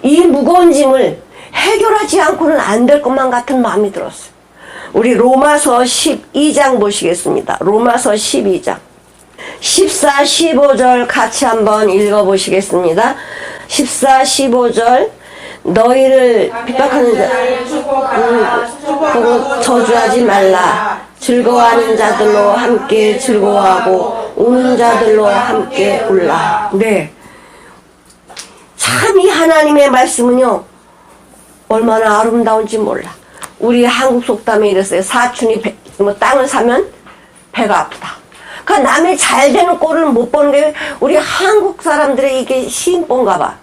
이 무거운 짐을 해결하지 않고는 안 될 것만 같은 마음이 들었어요. 우리 로마서 12장 보시겠습니다. 로마서 12장 14, 15절 같이 한번 읽어보시겠습니다. 14, 15절 너희를 핍박하는 자를 저주하지 말라. 즐거워하는 자들로 함께 즐거워하고 우는 자들로 함께 울라. 네, 참 이 하나님의 말씀은요 얼마나 아름다운지 몰라. 우리 한국 속담에 이랬어요. 사촌이 땅을 사면 배가 아프다. 그러니까 남의 잘 되는 꼴을 못 보는 게 우리 한국 사람들의 이게 시인본가 봐.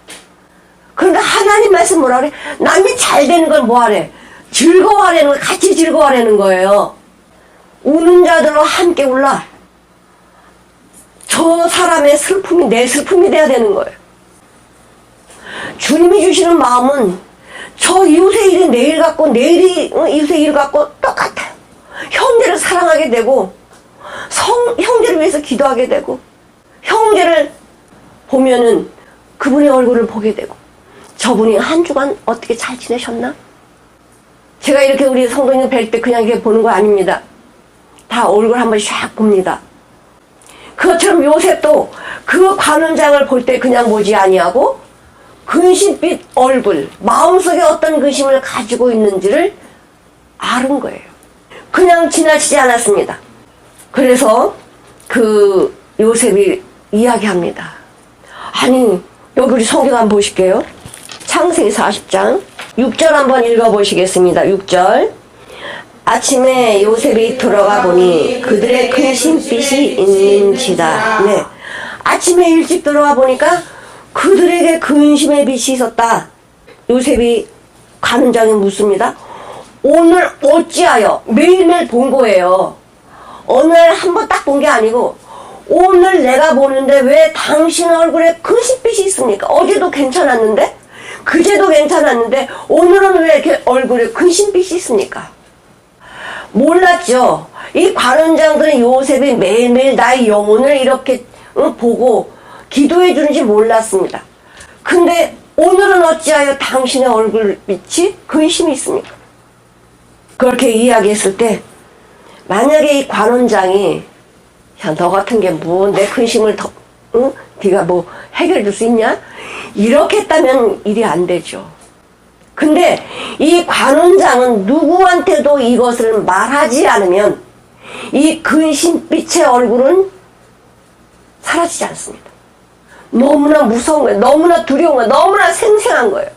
그런데 하나님 말씀 뭐라 그래? 남이 잘 되는 걸 뭐하래? 즐거워하라는 거, 같이 즐거워하라는 거예요. 우는 자들로 함께 울라. 저 사람의 슬픔이 내 슬픔이 돼야 되는 거예요. 주님이 주시는 마음은 저 이웃의 일이 내일 같고 내일이 이웃의 일 같고 똑같아요. 형제를 사랑하게 되고 형제를 위해서 기도하게 되고 형제를 보면은 그분의 얼굴을 보게 되고 저분이 한 주간 어떻게 잘 지내셨나? 제가 이렇게 우리 성도님 뵐 때 그냥 이렇게 보는 거 아닙니다. 다 얼굴 한번 샥 봅니다. 그것처럼 요셉도 그 관원장을 볼 때 그냥 보지 아니하고 근심빛 얼굴, 마음속에 어떤 근심을 가지고 있는지를 아는 거예요. 그냥 지나치지 않았습니다. 그래서 그 요셉이 이야기합니다. 아니 여기 우리 성경 한번 보실게요. 창세기 40장 6절 한번 읽어보시겠습니다. 6절 아침에 요셉이 들어가 보니 그들의 근심빛이 있는지다. 네, 아침에 일찍 들어가 보니까 그들에게 근심의 빛이 있었다. 요셉이 관원장이 묻습니다. 오늘 어찌하여 매일매일 본 거예요. 어느 날 한 번 딱 본 게 아니고 오늘 내가 보는데 왜 당신 얼굴에 근심빛이 있습니까? 어제도 괜찮았는데 그제도 괜찮았는데 오늘은 왜 이렇게 얼굴에 근심빛이 있습니까? 몰랐죠. 이 관원장들은 요셉이 매일매일 나의 영혼을 이렇게 보고 기도해 주는지 몰랐습니다. 근데 오늘은 어찌하여 당신의 얼굴빛이 근심이 있습니까? 그렇게 이야기했을 때 만약에 이 관원장이 야, 너 같은 게 뭐 내 근심을 더 네가 뭐 해결해 줄 수 있냐? 이렇게 했다면 일이 안 되죠. 근데 이 관원장은 누구한테도 이것을 말하지 않으면 이 근심빛의 얼굴은 사라지지 않습니다. 너무나 무서운 거예요. 너무나 두려운 거예요. 너무나 생생한 거예요.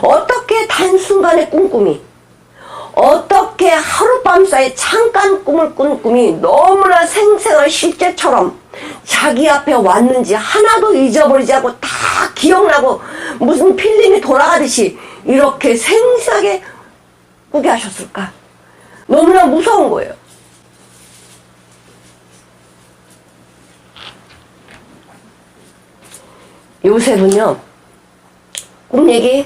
어떻게 단순간의 꿈꾸미, 어떻게 하룻밤 사이에 잠깐 꿈을 꾼 꿈이 너무나 생생한 실제처럼 자기 앞에 왔는지 하나도 잊어버리지 않고 다 기억나고 무슨 필름이 돌아가듯이 이렇게 생생하게 꾸게 하셨을까? 너무나 무서운 거예요. 요셉은요, 꿈 얘기?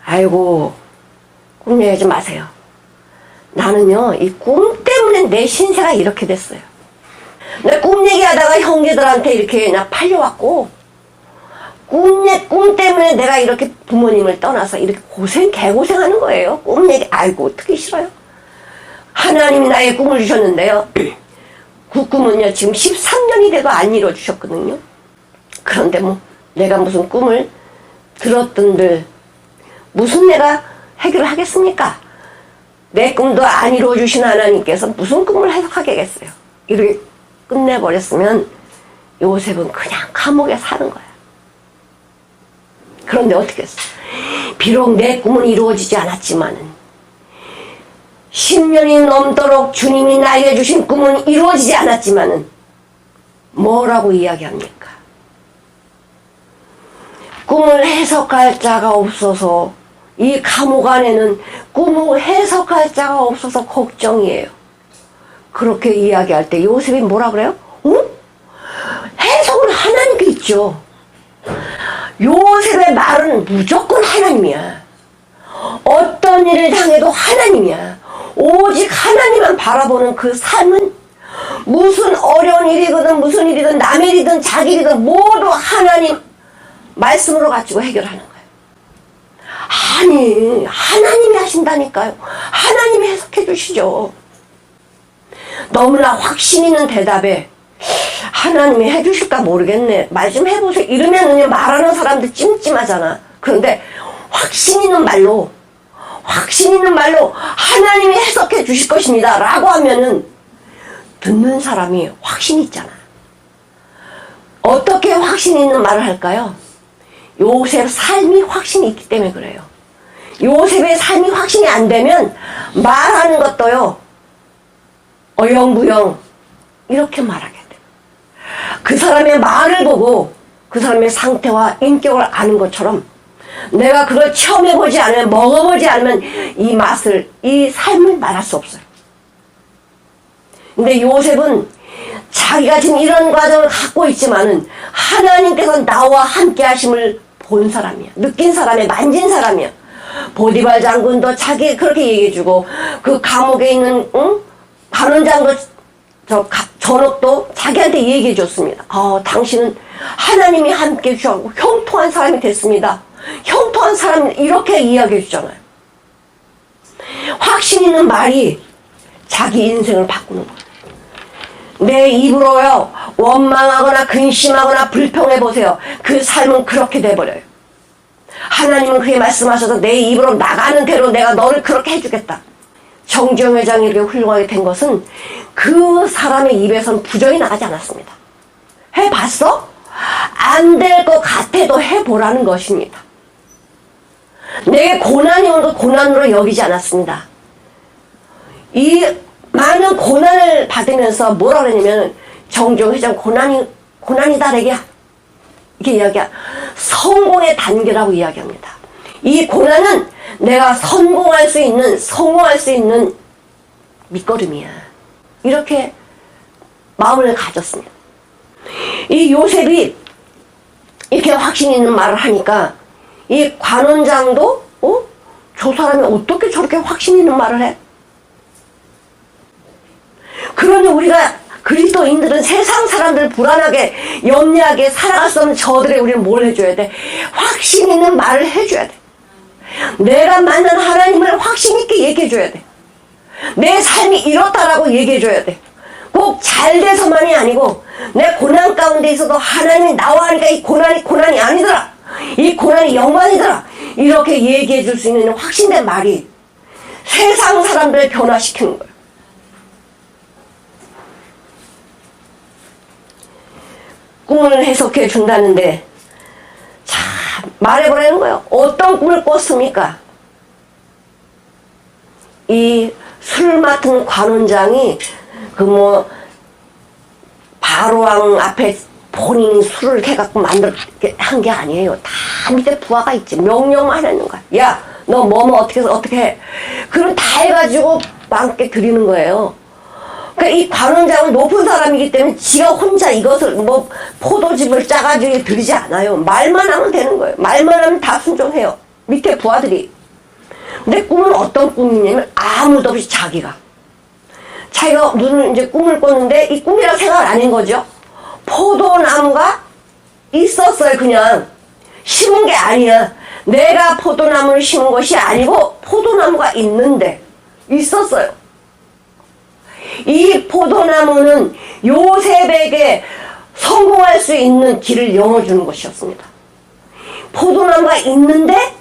아이고, 꿈 얘기하지 마세요. 나는요, 이 꿈 때문에 내 신세가 이렇게 됐어요. 내 꿈 얘기하다가 형제들한테 이렇게 그냥 팔려왔고, 꿈 때문에 내가 이렇게 부모님을 떠나서 이렇게 개고생하는 거예요. 꿈 얘기, 아이고, 듣기 싫어요. 하나님이 나의 꿈을 주셨는데요. 그 꿈은요, 지금 13년이 돼도 안 이루어주셨거든요. 그런데 뭐 내가 무슨 꿈을 들었던들 무슨 내가 해결을 하겠습니까? 내 꿈도 안 이루어주신 하나님께서 무슨 꿈을 해석하겠어요? 이렇게 끝내버렸으면 요셉은 그냥 감옥에 사는 거야. 그런데 어떻게 했어? 비록 내 꿈은 이루어지지 않았지만은 10년이 넘도록 주님이 나에게 주신 꿈은 이루어지지 않았지만은 뭐라고 이야기합니까? 꿈을 해석할 자가 없어서 이 감옥 안에는 꿈을 해석할 자가 없어서 걱정이에요. 그렇게 이야기할 때 요셉이 뭐라 그래요? 해석은 하나님께 있죠. 요셉의 말은 무조건 하나님이야. 어떤 일을 당해도 하나님이야. 오직 하나님만 바라보는 그 삶은 무슨 어려운 일이거든 무슨 일이든 남의 일이든 자기 일이든 모두 하나님 말씀으로 가지고 해결하는 거예요. 아니, 하나님이 하신다니까요. 하나님이 해석해 주시죠. 너무나 확신 있는 대답에 하나님이 해주실까 모르겠네, 말 좀 해보세요 이러면 말하는 사람들 찜찜하잖아. 그런데 확신 있는 말로 하나님이 해석해 주실 것입니다 라고 하면은 듣는 사람이 확신이 있잖아. 어떻게 확신 있는 말을 할까요? 요셉 삶이 확신이 있기 때문에 그래요. 요셉의 삶이 확신이 안 되면 말하는 것도요, 어영부영 이렇게 말하게 돼. 그 사람의 말을 보고 그 사람의 상태와 인격을 아는 것처럼 내가 그걸 체험해보지 않으면, 먹어보지 않으면 이 맛을, 이 삶을 말할 수 없어요. 근데 요셉은 자기가 지금 이런 과정을 갖고 있지만은 하나님께서 나와 함께 하심을 본 사람이야. 느낀 사람이야. 만진 사람이야. 보디발 장군도 자기 그렇게 얘기해주고, 그 감옥에 있는 반원장도 전옥도 자기한테 얘기해줬습니다. 당신은 하나님이 함께 해주셔서 형통한 사람이 됐습니다. 형통한 사람, 이렇게 이야기해주잖아요. 확신 있는 말이 자기 인생을 바꾸는 거예요. 내 입으로요, 원망하거나 근심하거나 불평해보세요. 그 삶은 그렇게 돼버려요. 하나님은 그렇게 말씀하셔서 내 입으로 나가는 대로 내가 너를 그렇게 해주겠다. 정지영 회장이 이렇게 훌륭하게 된 것은 그 사람의 입에선 부정이 나가지 않았습니다. 해봤어? 안 될 것 같아도 해보라는 것입니다. 내게 고난이 온 것 고난으로 여기지 않았습니다. 이 많은 고난을 받으면서 뭐라 그러냐면, 정지영 회장 고난이다 내게 이렇게 이야기야. 성공의 단계라고 이야기합니다. 이 고난은 내가 성공할 수 있는 밑거름이야. 이렇게 마음을 가졌습니다. 이 요셉이 이렇게 확신 있는 말을 하니까 이 관원장도 저 사람이 어떻게 저렇게 확신 있는 말을 해? 그러니 우리가 그리스도인들은 세상 사람들 불안하게 염려하게 살아갈 수 없는 저들의 우리는 뭘 해줘야 돼? 확신 있는 말을 해줘야 돼. 내가 만난 하나님을 확신 있게 얘기해줘야 돼. 내 삶이 이렇다라고 얘기해줘야 돼. 꼭 잘 돼서만이 아니고 내 고난 가운데 있어도 하나님이 나와 하니까 이 고난이 아니더라, 이 고난이 영광이더라, 이렇게 얘기해줄 수 있는 확신된 말이 세상 사람들을 변화시키는 거예요. 꿈을 해석해 준다는데, 자, 말해보라는 거예요. 어떤 꿈을 꿨습니까? 이 술 맡은 관원장이 바로왕 앞에 본인이 술을 해갖고 한 게 아니에요. 다 밑에 부하가 있지. 명령만 하는 거야. 야, 너 뭐뭐 어떻게 해. 그럼 다 해가지고 왕께 드리는 거예요. 그러니까 이 관원장은 높은 사람이기 때문에 지가 혼자 이것을 포도즙을 짜가지고 드리지 않아요. 말만 하면 되는 거예요. 말만 하면 다 순종해요. 밑에 부하들이. 근데 꿈은 어떤 꿈이냐면 아무도 없이 자기가 눈을 이제 꿈을 꿨는데 이 꿈이라 생각을 안 한 거죠. 포도나무가 있었어요. 그냥 심은 게 아니야. 내가 포도나무를 심은 것이 아니고 포도나무가 있는데 있었어요. 이 포도나무는 요셉에게 성공할 수 있는 길을 열어주는 것이었습니다. 포도나무가 있는데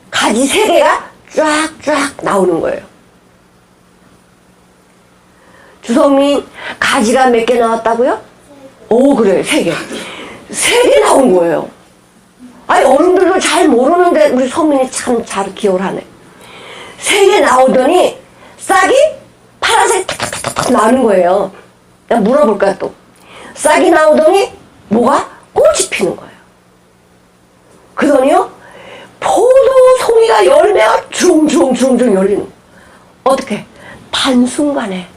가지 세 개가 쫙쫙 나오는 거예요. 주성민, 가지가 몇 개 나왔다고요? 오, 그래요. 3개. 3개 나온 거예요. 아니, 어른들도 잘 모르는데 우리 성민이 참 잘 기억을 하네. 3개 나오더니 싹이 파란색 탁탁탁탁 나는 거예요. 내가 물어볼까요, 또? 싹이 나오더니 뭐가? 꽃이 피는 거예요. 그러더니요, 포도송이가 열매가 주렁주렁 열리는 거예요. 어떻게? 단순간에.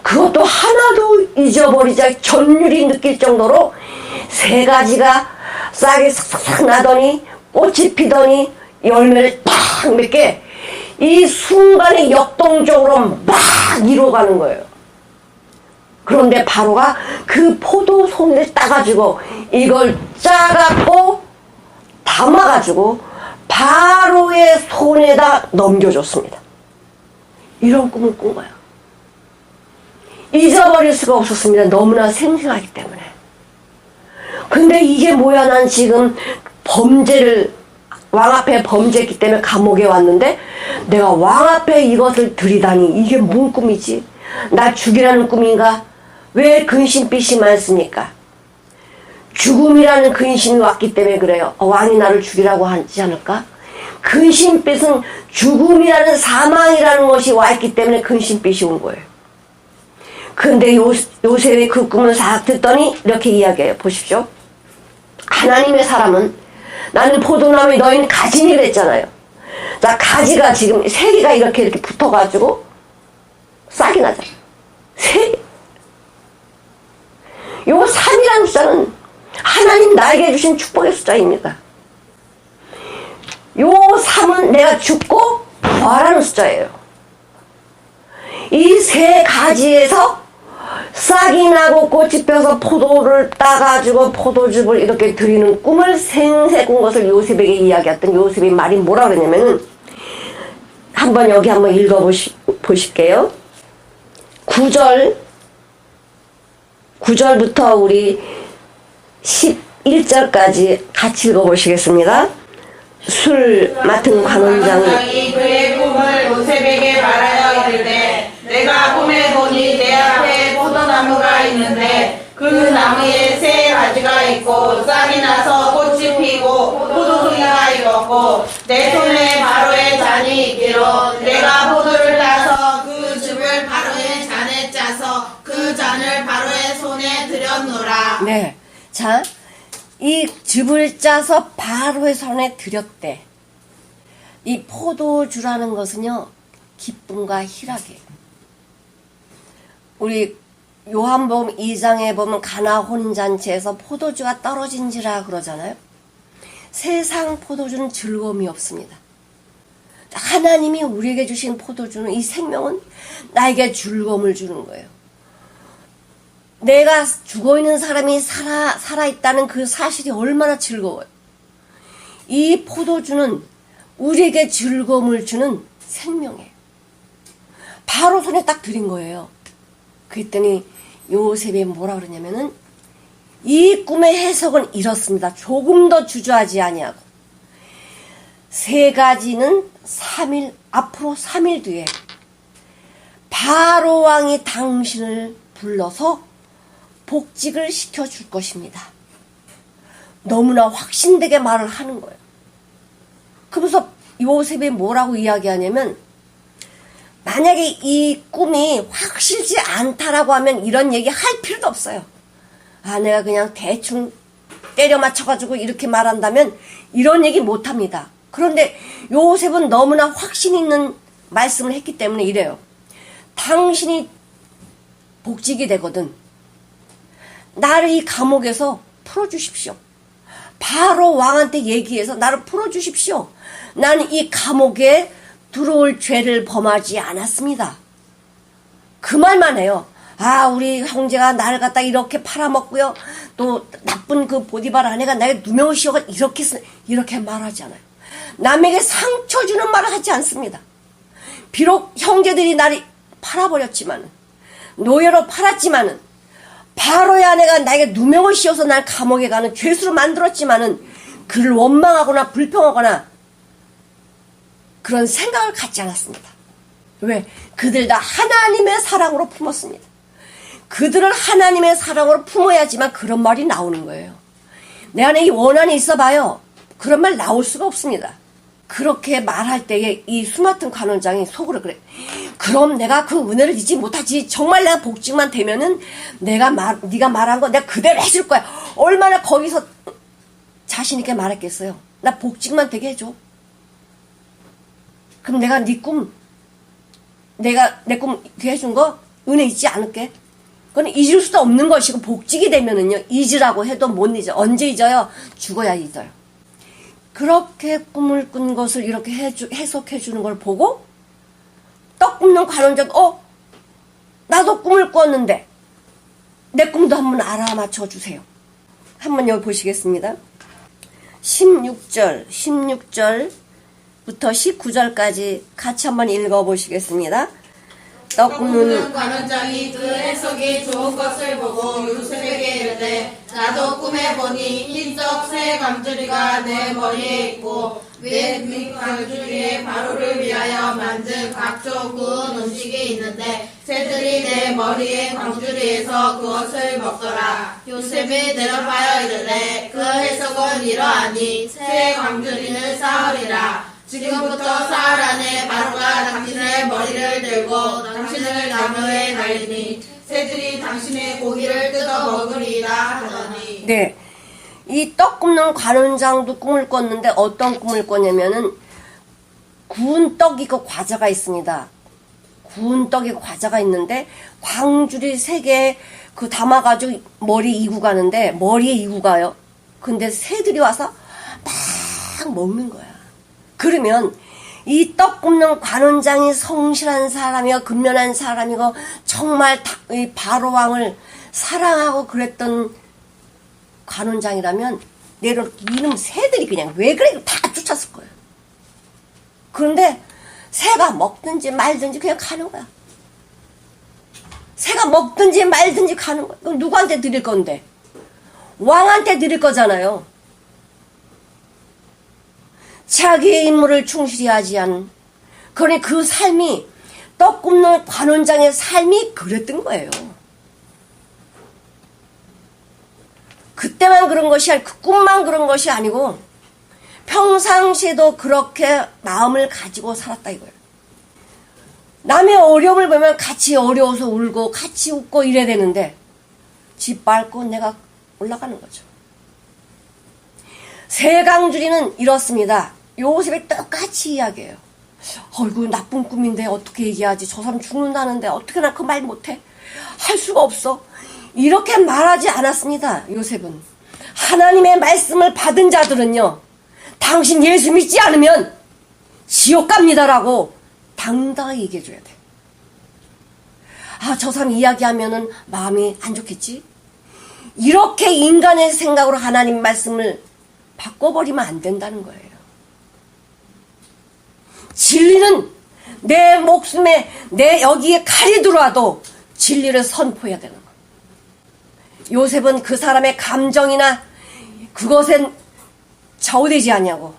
그것도 하나도 잊어버리자 전율이 느낄 정도로 3가지가 싹이 싹싹 나더니 꽃이 피더니 열매를 딱 맺게 이 순간에 역동적으로 막 이루어가는 거예요. 그런데 바로가 그 포도송이를 따가지고 이걸 짜갖고 담아가지고 바로의 손에다 넘겨줬습니다. 이런 꿈을 꾼 거야. 잊어버릴 수가 없었습니다. 너무나 생생하기 때문에. 근데 이게 뭐야, 난 지금 왕 앞에 범죄했기 때문에 감옥에 왔는데 내가 왕 앞에 이것을 들이다니, 이게 뭔 꿈이지? 나 죽이라는 꿈인가? 왜 근심빛이 많습니까? 죽음이라는 근심이 왔기 때문에 그래요. 왕이 나를 죽이라고 하지 않을까? 근심빛은 죽음이라는 사망이라는 것이 왔기 때문에 근심빛이 온 거예요. 근데 요셉이 그 꿈을 싹 듣더니 이렇게 이야기해요. 보십시오. 하나님의 사람은, 나는 포도나무에 너희는 가지니 그랬잖아요. 자, 가지가 지금 세 개가 이렇게 붙어가지고 싹이 나잖아요. 세 개. 요 3이라는 숫자는 하나님 나에게 주신 축복의 숫자입니다. 요 3은 내가 죽고 부활하는 숫자예요. 이 세 가지에서 싹이 나고 꽃이 펴서 포도를 따가지고 포도즙을 이렇게 드리는 꿈을 생새 꾼 것을 요셉에게 이야기했던 요셉의 말이 뭐라 그러냐면은, 한번 여기 한번 보실게요. 9절부터 우리 11절까지 같이 읽어보시겠습니다. 술 맡은 관원장이 그의 꿈을 요셉에게 말하여 이르되, 내가 꿈에 보니 내 앞에 포도나무가 있는데 그 나무에 세 가지가 있고 싹이 나서 꽃이 피고 포도송이가 익었고 내 손에 바로의 잔이 있기로 내가 포도를 따서 그 즙을 바로의 잔에 짜서 그 잔을 바로의 손에 들였노라. 네. 자, 이 즙을 짜서 바로의 손에 들였대. 이 포도주라는 것은요, 기쁨과 희락이에요. 우리 요한복음 2장에 보면 가나 혼인잔치에서 포도주가 떨어진지라 그러잖아요. 세상 포도주는 즐거움이 없습니다. 하나님이 우리에게 주신 포도주는, 이 생명은 나에게 즐거움을 주는 거예요. 내가 죽어있는 사람이 살아있다는 그 사실이 얼마나 즐거워요. 이 포도주는 우리에게 즐거움을 주는 생명이에요. 바로 손에 딱 들인 거예요. 그랬더니 요셉이 뭐라 그러냐면은, 이 꿈의 해석은 이렇습니다. 조금 더 주저하지 아니하고, 세 가지는 앞으로 3일 뒤에 바로 왕이 당신을 불러서 복직을 시켜줄 것입니다. 너무나 확신되게 말을 하는 거예요. 그러면서 요셉이 뭐라고 이야기하냐면, 만약에 이 꿈이 확실치 않다라고 하면 이런 얘기 할 필요도 없어요. 아, 내가 그냥 대충 때려 맞춰가지고 이렇게 말한다면 이런 얘기 못합니다. 그런데 요셉은 너무나 확신 있는 말씀을 했기 때문에 이래요. 당신이 복직이 되거든, 나를 이 감옥에서 풀어주십시오. 바로 왕한테 얘기해서 나를 풀어주십시오. 나는 이 감옥에 들어올 죄를 범하지 않았습니다. 그 말만 해요. 아, 우리 형제가 나를 갖다 이렇게 팔아먹고요, 또 나쁜 그 보디발 아내가 나에게 누명을 씌워가 이렇게 말하지 않아요. 남에게 상처 주는 말을 하지 않습니다. 비록 형제들이 나를 팔아버렸지만, 노예로 팔았지만은, 바로의 아내가 나에게 누명을 씌워서 날 감옥에 가는 죄수로 만들었지만은 그를 원망하거나 불평하거나 그런 생각을 갖지 않았습니다. 왜? 그들 다 하나님의 사랑으로 품었습니다. 그들을 하나님의 사랑으로 품어야지만 그런 말이 나오는 거예요. 내 안에 이 원한이 있어봐요, 그런 말 나올 수가 없습니다. 그렇게 말할 때에 이 수마튼 관원장이 속으로 그래. 그럼 내가 그 은혜를 잊지 못하지. 정말 내가 복직만 되면은 네가 말한 거 내가 그대로 해줄 거야. 얼마나 거기서 자신 있게 말했겠어요. 나 복직만 되게 해줘. 그럼 내가 내 꿈 이렇게 해준 거 은혜 잊지 않을게. 그건 잊을 수도 없는 것이고, 복직이 되면은요, 잊으라고 해도 못 잊어. 언제 잊어요? 죽어야 잊어요. 그렇게 꿈을 꾼 것을 이렇게 해석해 주는 걸 보고 떡 굽는 관원장, 나도 꿈을 꿨는데 내 꿈도 한번 알아맞혀 주세요. 한번 여기 보시겠습니다. 16절 19절까지 같이 한번 읽어보시겠습니다. 떡 굽는 관원장이 그 해석이 좋은 것을 보고 요셉에게 이르되 나도 꿈에 보니 흰색 새 강줄이가 내 머리에 있고 왼 강줄이에 바로를 위하여 만든 각종 구운 음식이 있는데 새들이 내 머리에 강줄이에서 그것을 먹더라. 요셉이 대답하여 이르되 그 해석은 이러하니 새 강줄이는 사흘이라. 지금부터 사흘 안에 바로가 당신의 머리를 들고 당신을 나무에 달리니 새들이 당신의 고기를 뜯어 먹으리라 하더니. 네, 이 떡 굽는 관원장도 꿈을 꿨는데 어떤 꿈을 꿨냐면은 구운 떡이고 과자가 있습니다. 구운 떡이고 과자가 있는데 광줄이 3개 그 담아가지고 머리에 이고 가는데 머리에 이고 가요. 근데 새들이 와서 막 먹는 거야. 그러면 이 떡 굽는 관원장이 성실한 사람이고 근면한 사람이고 정말 이 바로왕을 사랑하고 그랬던 관원장이라면 내려 이놈 새들이 그냥 왜 그래 다 쫓았을 거예요. 그런데 새가 먹든지 말든지 그냥 가는 거야. 새가 먹든지 말든지 가는 거야. 그럼 누구한테 드릴 건데? 왕한테 드릴 거잖아요. 자기의 임무를 충실히 하지 않은, 그러니 그 삶이 떡 굽는 관원장의 삶이 그랬던 거예요. 그때만 그런 것이 아니고 그 꿈만 그런 것이 아니고 평상시에도 그렇게 마음을 가지고 살았다 이거예요. 남의 어려움을 보면 같이 어려워서 울고 같이 웃고 이래야 되는데 집 밟고 내가 올라가는 거죠. 세강줄이는 이렇습니다. 요셉이 똑같이 이야기해요. 어이구 나쁜 꿈인데 어떻게 얘기하지? 저 사람 죽는다는데 어떻게 나 그 말 못해? 할 수가 없어. 이렇게 말하지 않았습니다. 요셉은. 하나님의 말씀을 받은 자들은요. 당신 예수 믿지 않으면 지옥 갑니다라고 당당하게 얘기해줘야 돼. 아, 저 사람 이야기하면은 마음이 안 좋겠지? 이렇게 인간의 생각으로 하나님 말씀을 바꿔버리면 안 된다는 거예요. 진리는 내 목숨에 내 여기에 칼이 들어와도 진리를 선포해야 되는 거예요. 요셉은 그 사람의 감정이나 그것엔 좌우되지 않냐고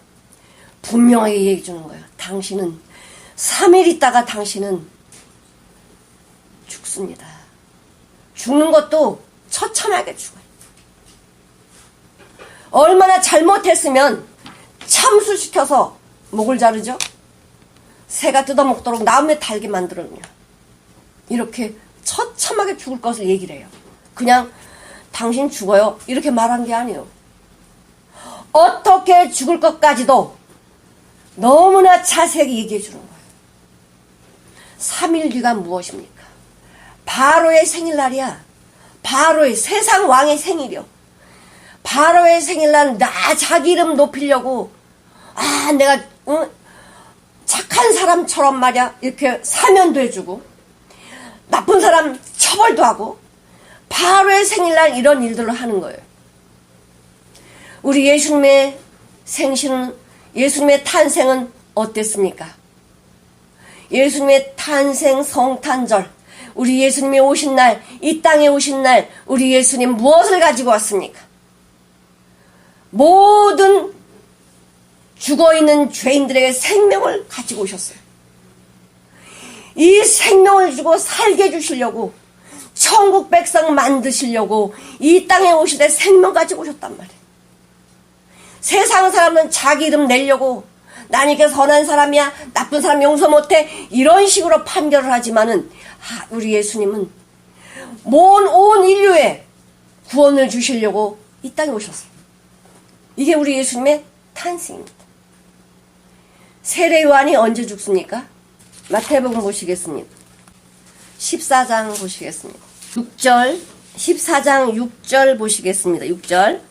분명하게 얘기해 주는 거예요. 당신은 3일 있다가 당신은 죽습니다. 죽는 것도 처참하게 죽어요. 얼마나 잘못했으면 참수시켜서 목을 자르죠? 새가 뜯어먹도록 나무에 달게 만들었냐. 이렇게 처참하게 죽을 것을 얘기를 해요. 그냥 당신 죽어요 이렇게 말한 게 아니에요. 어떻게 죽을 것까지도 너무나 자세하게 얘기해 주는 거예요. 3일 뒤가 무엇입니까? 바로의 생일날이야. 바로의 세상 왕의 생일이요. 바로의 생일날 나 자기 이름 높이려고 내가 착한 사람처럼 말이야 이렇게 사면도 해주고 나쁜 사람 처벌도 하고 바로의 생일날 이런 일들을 하는 거예요. 우리 예수님의 생신은 예수님의 탄생은 어땠습니까? 예수님의 탄생 성탄절 우리 예수님이 오신 날 이 땅에 오신 날 우리 예수님 무엇을 가지고 왔습니까? 모든 죽어있는 죄인들에게 생명을 가지고 오셨어요. 이 생명을 주고 살게 해주시려고 천국 백성 만드시려고 이 땅에 오실 때 생명 가지고 오셨단 말이에요. 세상 사람은 자기 이름 내려고 난 이렇게 선한 사람이야 나쁜 사람 용서 못해 이런 식으로 판결을 하지만은 우리 예수님은 온 인류에 구원을 주시려고 이 땅에 오셨어요. 이게 우리 예수님의 탄생입니다. 세례 요한이 언제 죽습니까? 마태복음 보시겠습니다. 14장 보시겠습니다. 6절 14장 6절 보시겠습니다. 6절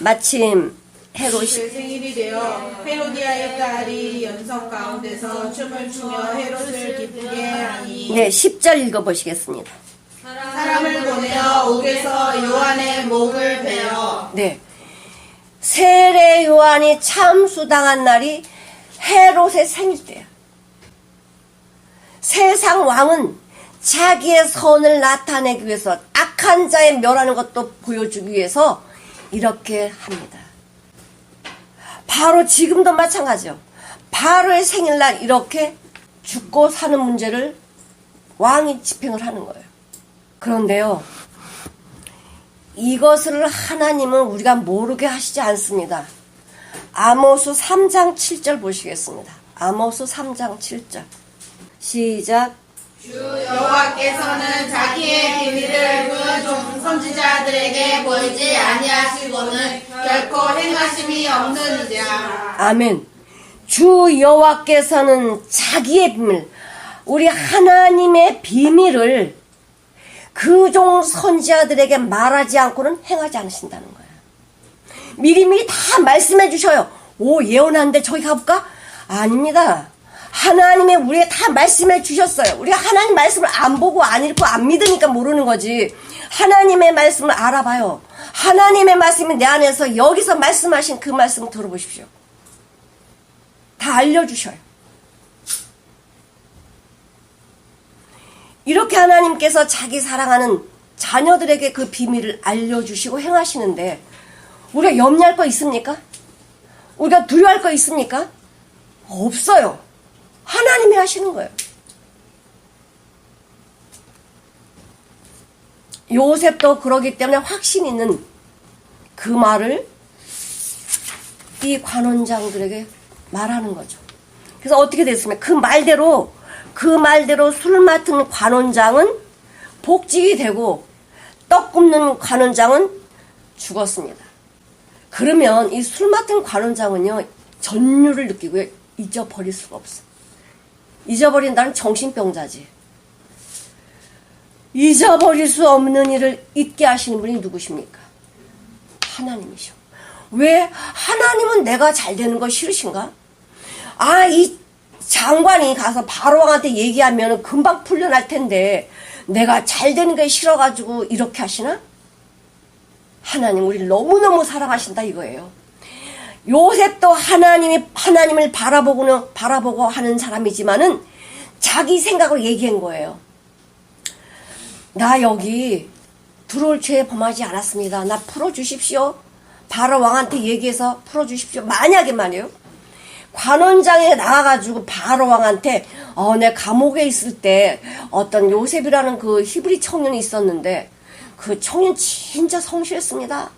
마침 헤롯이 생일이 되어 헤로디아의 딸이 연석 가운데서 춤을 추며 헤롯을 기쁘게 하니. 네, 10절 읽어보시겠습니다. 사람을 보내어 옥에서 요한의 목을 베어. 네, 세례 요한이 참수당한 날이 헤롯의 생일 때야. 세상 왕은 자기의 선을 나타내기 위해서 악한 자의 멸하는 것도 보여주기 위해서 이렇게 합니다. 바로 지금도 마찬가지요. 바로의 생일날 이렇게 죽고 사는 문제를 왕이 집행을 하는 거예요. 그런데요, 이것을 하나님은 우리가 모르게 하시지 않습니다. 아모스 3장 7절 보시겠습니다. 아모스 3장 7절 시작. 주 여호와께서는 자기의 비밀을 그 선지자들에게 보이지 아니하시고는 결코 행하심이 없느니라. 아멘. 주 여호와께서는 자기의 비밀, 우리 하나님의 비밀을 그 종 선지자들에게 말하지 않고는 행하지 않으신다는 거예요. 미리미리 다 말씀해 주셔요. 오, 예언하는데 저기 가볼까? 아닙니다. 하나님의 우리에게 다 말씀해 주셨어요. 우리가 하나님 말씀을 안 보고 안 읽고 안 믿으니까 모르는 거지. 하나님의 말씀을 알아봐요. 하나님의 말씀이 내 안에서 여기서 말씀하신 그 말씀을 들어보십시오. 다 알려주셔요. 이렇게 하나님께서 자기 사랑하는 자녀들에게 그 비밀을 알려주시고 행하시는데 우리가 염려할 거 있습니까? 우리가 두려워할 거 있습니까? 없어요. 하나님이 하시는 거예요. 요셉도 그러기 때문에 확신 있는 그 말을 이 관원장들에게 말하는 거죠. 그래서 어떻게 됐으면 그 말대로 술 맡은 관원장은 복직이 되고 떡 굽는 관원장은 죽었습니다. 그러면 이 술 맡은 관원장은요, 전율을 느끼고요, 잊어버릴 수가 없어. 잊어버린다는 정신병자지. 잊어버릴 수 없는 일을 잊게 하시는 분이 누구십니까? 하나님이셔. 왜? 하나님은 내가 잘 되는 거 싫으신가? 아, 이 장관이 가서 바로왕한테 얘기하면 금방 풀려날 텐데 내가 잘 되는 게 싫어가지고 이렇게 하시나? 하나님 우리를 너무너무 사랑하신다 이거예요. 요셉도 하나님을 바라보고 하는 사람이지만은 자기 생각으로 얘기한 거예요. 나 여기 들어올 죄 범하지 않았습니다. 나 풀어주십시오. 바로 왕한테 얘기해서 풀어주십시오. 만약에 말이에요. 관원장에 나가가지고 바로 왕한테 내 감옥에 있을 때 어떤 요셉이라는 그 히브리 청년이 있었는데 그 청년 진짜 성실했습니다.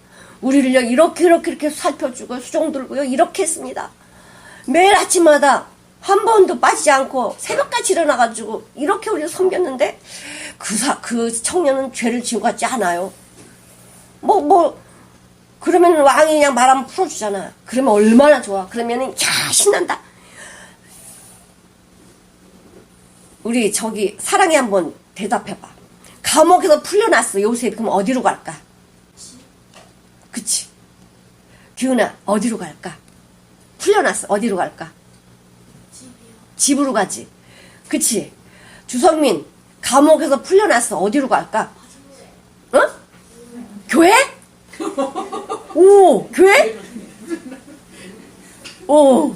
우리를 이렇게 살펴주고 수종 들고요. 이렇게 했습니다. 매일 아침마다 한 번도 빠지지 않고 새벽까지 일어나가지고 이렇게 우리를 섬겼는데 그 청년은 죄를 지은 것 같지 않아요. 그러면 왕이 그냥 말하면 풀어주잖아. 그러면 얼마나 좋아. 그러면은 야 신난다. 우리 저기 사랑이 한번 대답해봐. 감옥에서 풀려났어 요셉이. 그럼 어디로 갈까? 그치? 기훈아 어디로 갈까? 풀려났어. 어디로 갈까? 집으로 가지. 그치? 주성민 감옥에서 풀려났어. 어디로 갈까? 어? 교회? 오, 교회? 오,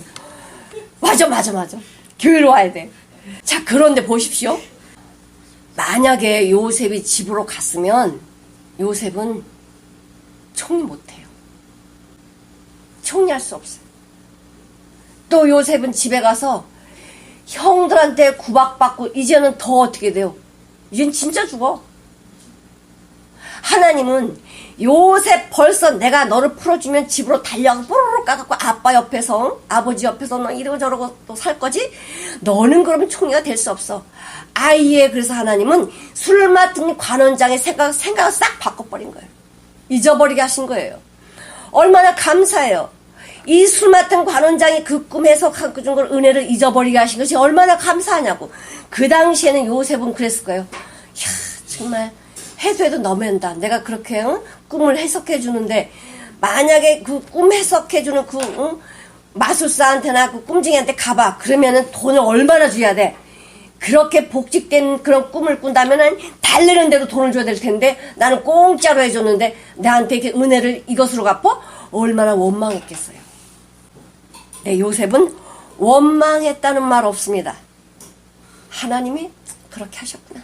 맞아. 교회로 와야 돼. 자, 그런데 보십시오. 만약에 요셉이 집으로 갔으면 요셉은 총리 못해요. 총리할 수 없어요. 또 요셉은 집에 가서 형들한테 구박받고 이제는 더 어떻게 돼요? 이젠 진짜 죽어. 하나님은 요셉 벌써 내가 너를 풀어주면 집으로 달려가서 뽀로로 까갖고 아빠 옆에서 아버지 옆에서 너 이러고 저러고 또 살 거지? 너는 그러면 총리가 될 수 없어. 아예 그래서 하나님은 술 맡은 관원장의 생각을 싹 바꿔버린 거예요. 잊어버리게 하신 거예요. 얼마나 감사해요. 이 술 맡은 관원장이 그 꿈 해석한 그 정도 은혜를 잊어버리게 하신 것이 얼마나 감사하냐고. 그 당시에는 요셉은 그랬을 거예요. 이야 정말 해도 너무한다. 내가 그렇게 꿈을 해석해 주는데 만약에 그 꿈 해석해 주는 그 마술사한테나 그 꿈쟁이한테 가봐. 그러면은 돈을 얼마나 줘야 돼? 그렇게 복직된 그런 꿈을 꾼다면은 달래는 대로 돈을 줘야 될 텐데 나는 공짜로 해줬는데 나한테 이렇게 은혜를 이것으로 갚어? 얼마나 원망했겠어요. 네, 요셉은 원망했다는 말 없습니다. 하나님이 그렇게 하셨구나.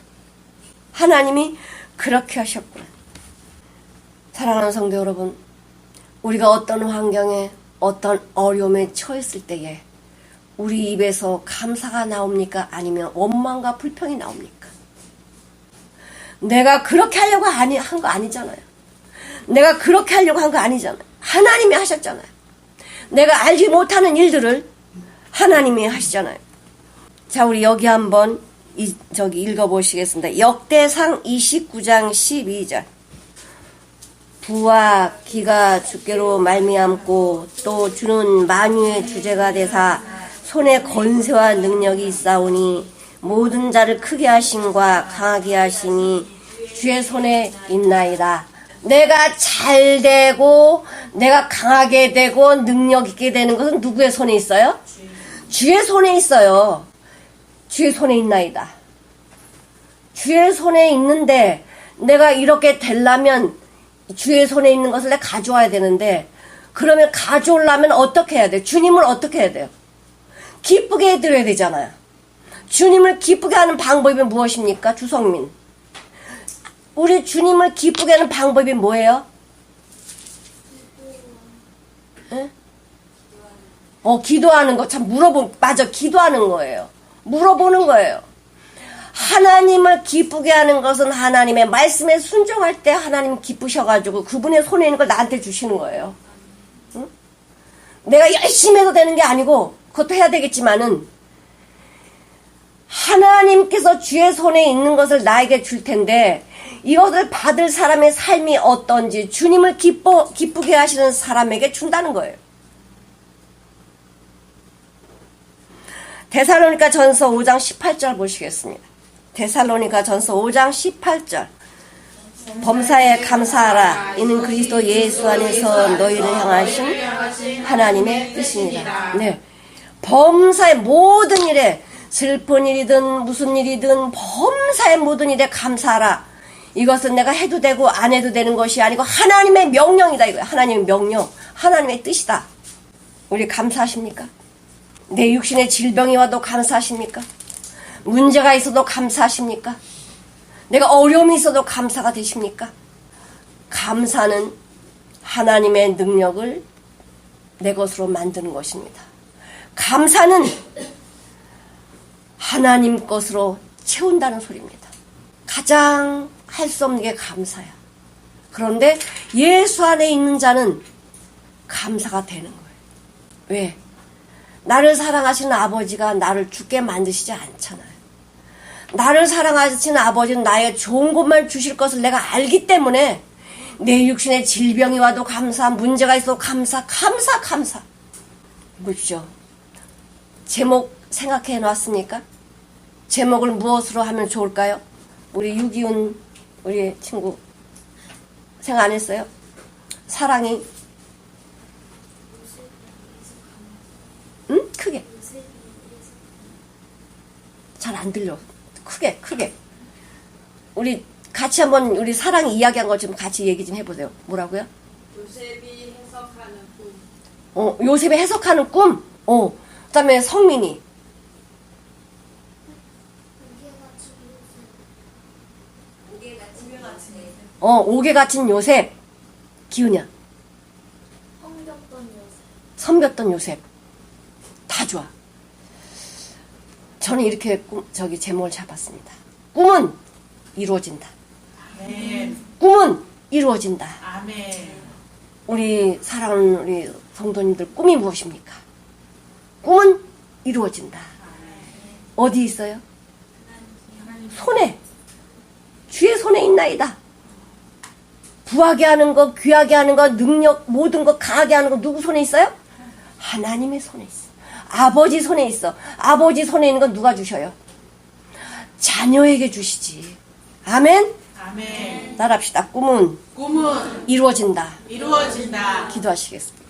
하나님이 그렇게 하셨구나. 사랑하는 성도 여러분, 우리가 어떤 환경에 어떤 어려움에 처했을 때에 우리 입에서 감사가 나옵니까? 아니면 원망과 불평이 나옵니까? 내가 그렇게 하려고 한 거 아니잖아요. 내가 그렇게 하려고 한 거 아니잖아요. 하나님이 하셨잖아요. 내가 알지 못하는 일들을 하나님이 하시잖아요. 자, 우리 여기 한번 읽어보시겠습니다. 역대상 29장 12절. 부와 기가 주께로 말미암고 또 주는 만유의 주제가 되사 손에 권세와 능력이 있사오니 모든 자를 크게 하심과 강하게 하심이 주의 손에 있나이다. 내가 잘 되고 내가 강하게 되고 능력 있게 되는 것은 누구의 손에 있어요? 주의 손에 있어요. 주의 손에 있나이다. 주의 손에 있는데 내가 이렇게 되려면 주의 손에 있는 것을 내가 가져와야 되는데, 그러면 가져오려면 어떻게 해야 돼요? 주님을 어떻게 해야 돼요? 기쁘게 해드려야 되잖아요. 주님을 기쁘게 하는 방법이 무엇입니까? 주성민, 우리 주님을 기쁘게 하는 방법이 뭐예요? 네? 기도하는 거. 참 맞아, 기도하는 거예요. 물어보는 거예요. 하나님을 기쁘게 하는 것은 하나님의 말씀에 순종할 때 하나님 기쁘셔가지고 그분의 손에 있는 걸 나한테 주시는 거예요. 응? 내가 열심히 해도 되는 게 아니고, 그것도 해야 되겠지만은 하나님께서 주의 손에 있는 것을 나에게 줄 텐데, 이것을 받을 사람의 삶이 어떤지 주님을 기쁘게 하시는 사람에게 준다는 거예요. 데살로니가 전서 5장 18절 보시겠습니다. 데살로니가 전서 5장 18절. 범사에 감사하라. 이는 그리스도 예수 안에서 너희를 향하신 하나님의 뜻입니다. 네. 범사의 모든 일에, 슬픈 일이든 무슨 일이든 범사의 모든 일에 감사하라. 이것은 내가 해도 되고 안 해도 되는 것이 아니고 하나님의 명령이다. 이거야. 하나님의 명령, 하나님의 뜻이다. 우리 감사하십니까? 내 육신의 질병이 와도 감사하십니까? 문제가 있어도 감사하십니까? 내가 어려움이 있어도 감사가 되십니까? 감사는 하나님의 능력을 내 것으로 만드는 것입니다. 감사는 하나님 것으로 채운다는 소리입니다. 가장 할 수 없는 게 감사야. 그런데 예수 안에 있는 자는 감사가 되는 거예요. 왜? 나를 사랑하시는 아버지가 나를 죽게 만드시지 않잖아요. 나를 사랑하시는 아버지는 나의 좋은 것만 주실 것을 내가 알기 때문에 내 육신에 질병이 와도 감사, 문제가 있어도 감사. 보십시오. 제목 생각해 놨습니까? 제목을 무엇으로 하면 좋을까요? 우리 유기훈 우리 친구 생각 안 했어요? 사랑이 크게 잘 안 들려. 크게 우리 같이 한번 우리 사랑이 이야기한 거 좀 같이 얘기 좀 해보세요. 뭐라고요? 요셉이 해석하는 꿈. 요셉이 해석하는 꿈. 그다음에 성민이 옥에 갇힌 요셉. 기훈이야. 섬겼던 요셉. 다 좋아. 저는 이렇게 제목을 잡았습니다. 꿈은 이루어진다. 아멘. 꿈은 이루어진다. 아멘. 우리 사랑하는 우리 성도님들, 꿈이 무엇입니까? 꿈은 이루어진다. 어디 있어요? 손에. 주의 손에 있나이다. 부하게 하는 거, 귀하게 하는 거, 능력, 모든 거 강하게 하는 거 누구 손에 있어요? 하나님의 손에 있어. 아버지 손에 있어. 아버지 손에 있는 건 누가 주셔요? 자녀에게 주시지. 아멘? 아멘. 따라합시다. 꿈은 꿈은 이루어진다. 이루어진다. 기도하시겠습니다.